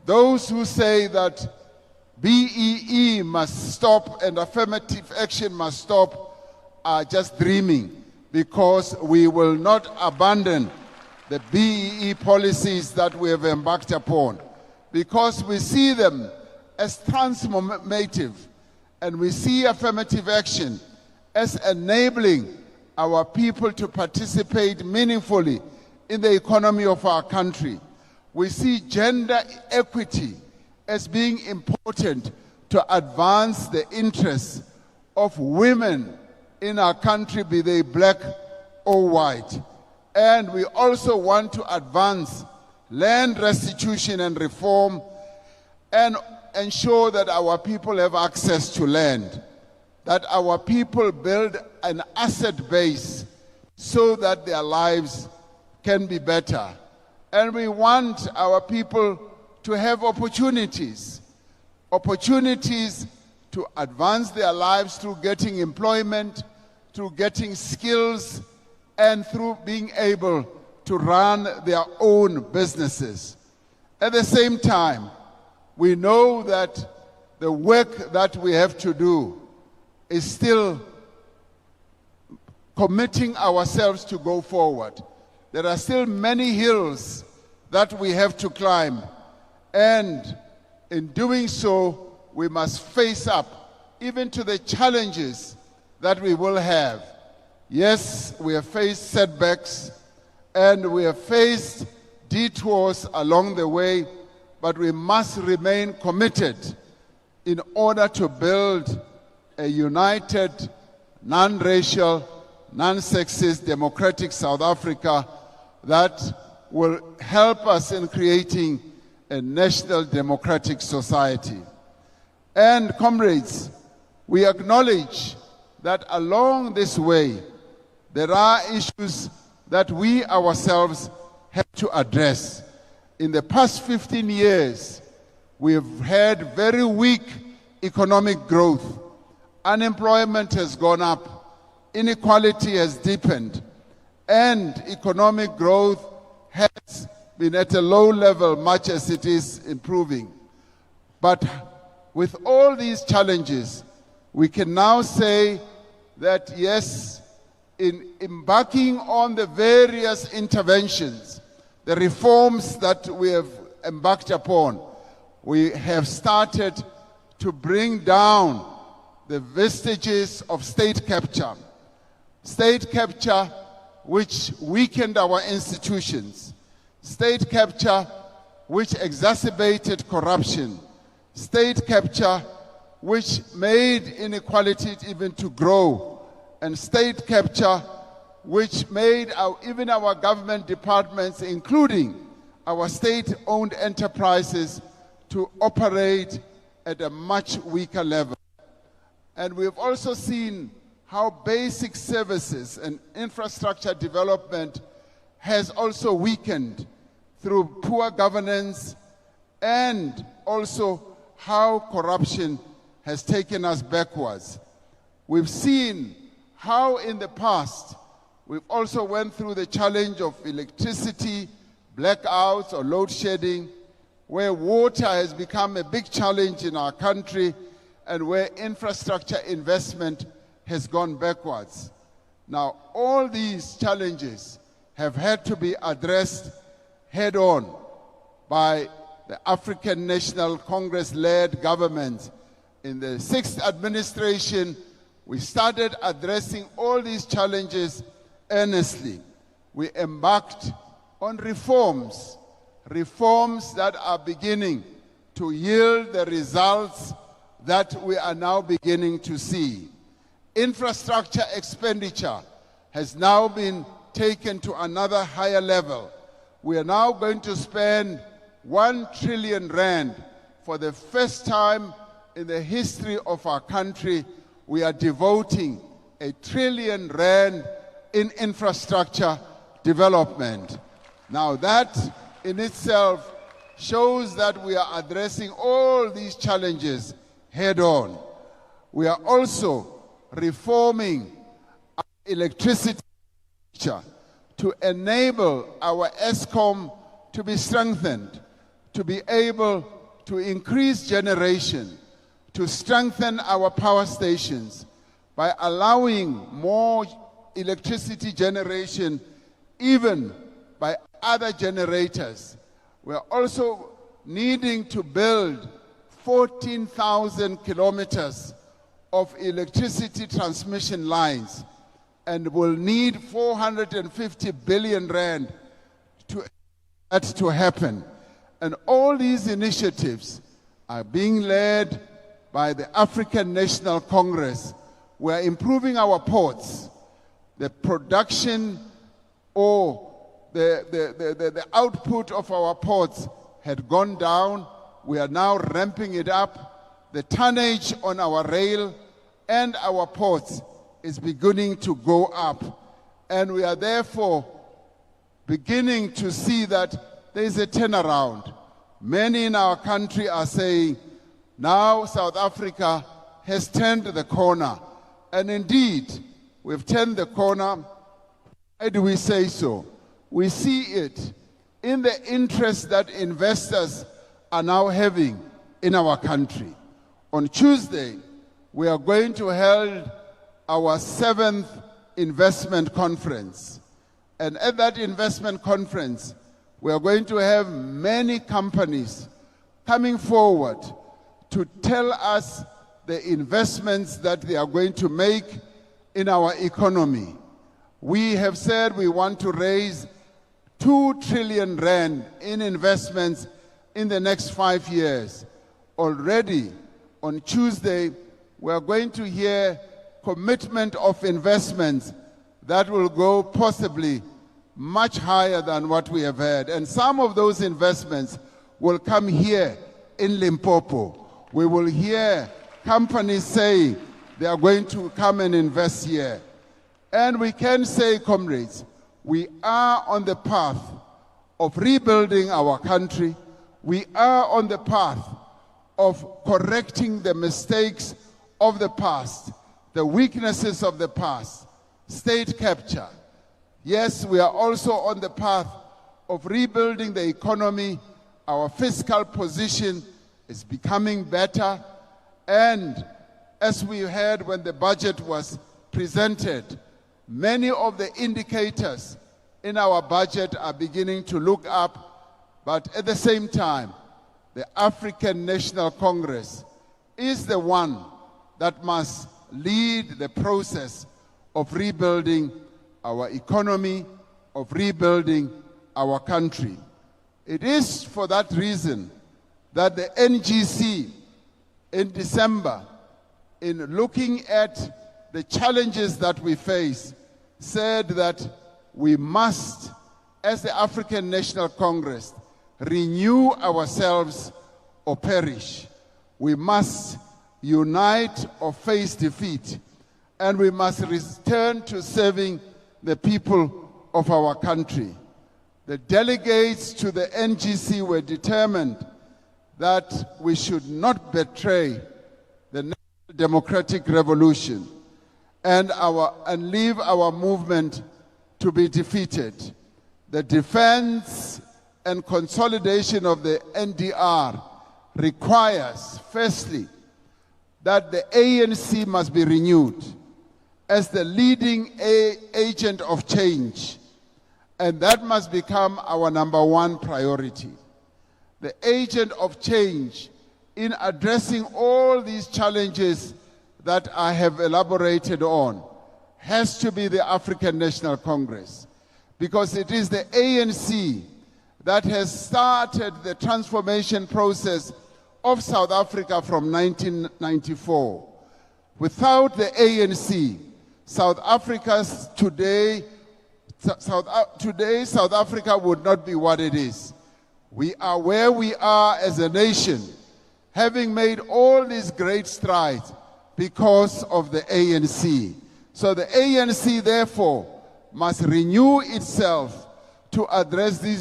those who say that BEE must stop and affirmative action must stop are just dreaming, because we will not abandon the BEE policies that we have embarked upon, because we see them as transformative, and we see affirmative action as enabling our people to participate meaningfully in the economy of our country. We see gender equity as being important to advance the interests of women in our country, be they black or white. And we also want to advance land restitution and reform and ensure that our people have access to land, that our people build an asset base so that their lives can be better. And we want our people to have opportunities to advance their lives through getting employment, through getting skills, and through being able to run their own businesses. At the same time, we know that the work that we have to do is still committing ourselves to go forward. There are still many hills that we have to climb, and in doing so, we must face up even to the challenges that we will have. Yes, we have faced setbacks and we have faced detours along the way, but we must remain committed in order to build a united, non-racial, non-sexist, democratic South Africa that will help us in creating a national democratic society. And comrades, we acknowledge that along this way, there are issues that we ourselves have to address. In the past 15 years, we have had very weak economic growth. Unemployment has gone up, inequality has deepened, and economic growth has been at a low level, much as it is improving. But with all these challenges, we can now say that yes, in embarking on the various interventions, the reforms that we have embarked upon, we have started to bring down the vestiges of state capture which weakened our institutions, state capture which exacerbated corruption, state capture which made inequality even to grow, and state capture which made even our government departments, including our state-owned enterprises, to operate at a much weaker level. And we've also seen how basic services and infrastructure development has also weakened through poor governance, and also how corruption has taken us backwards. We've seen how in the past we've also went through the challenge of electricity, blackouts or load shedding, where water has become a big challenge in our country, and where infrastructure investment has gone backwards. Now, all these challenges have had to be addressed head-on by the African National Congress-led government. In the 6th administration, we started addressing all these challenges earnestly. We embarked on reforms that are beginning to yield the results that we are now beginning to see. Infrastructure expenditure has now been taken to another higher level. We are now going to spend 1 trillion rand. For the first time in the history of our country, we are devoting 1 trillion rand in infrastructure development. Now that in itself shows that we are addressing all these challenges head on. We are also reforming our electricity sector to enable our Eskom to be strengthened, to be able to increase generation, to strengthen our power stations by allowing more electricity generation even by other generators. We're also needing to build 14,000 kilometers of electricity transmission lines and will need 450 billion rand to that to happen. And all these initiatives are being led by the African National Congress. We are improving our ports. The production or the output of our ports had gone down. We are now ramping it up. The tonnage on our rail and our ports is beginning to go up. And we are therefore beginning to see that there is a turnaround. Many in our country are saying, now South Africa has turned the corner. And indeed, we've turned the corner. Why do we say so? We see it in the interest that investors are now having in our country. On Tuesday, we are going to hold our 7th investment conference. And at that investment conference, we are going to have many companies coming forward to tell us the investments that they are going to make in our economy. We have said we want to raise 2 trillion rand in investments in the next 5 years. Already on Tuesday, we are going to hear commitment of investments that will go possibly much higher than what we have had. And some of those investments will come here in Limpopo. We will hear companies say they are going to come and invest here. And we can say, comrades, we are on the path of rebuilding our country. We are on the path of correcting the mistakes of the past, the weaknesses of the past, state capture. Yes, we are also on the path of rebuilding the economy. Our fiscal position is becoming better. And as we heard when the budget was presented, many of the indicators in our budget are beginning to look up. But at the same time, the African National Congress is the one that must lead the process of rebuilding our economy, of rebuilding our country. It is for that reason that the NGC in December, in looking at the challenges that we face, said that we must, as the African National Congress, renew ourselves or perish. We must unite or face defeat, and we must return to serving the people of our country. The delegates to the NGC were determined that we should not betray the national democratic revolution and leave our movement to be defeated. The defense and consolidation of the NDR requires, firstly, that the ANC must be renewed as the leading agent of change, and that must become our #1 priority. The agent of change in addressing all these challenges that I have elaborated on has to be the African National Congress, because it is the ANC that has started the transformation process of South Africa from 1994. Without the ANC, South Africa would not be what it is. We are where we are as a nation, having made all these great strides because of the ANC. So the ANC, therefore, must renew itself to address these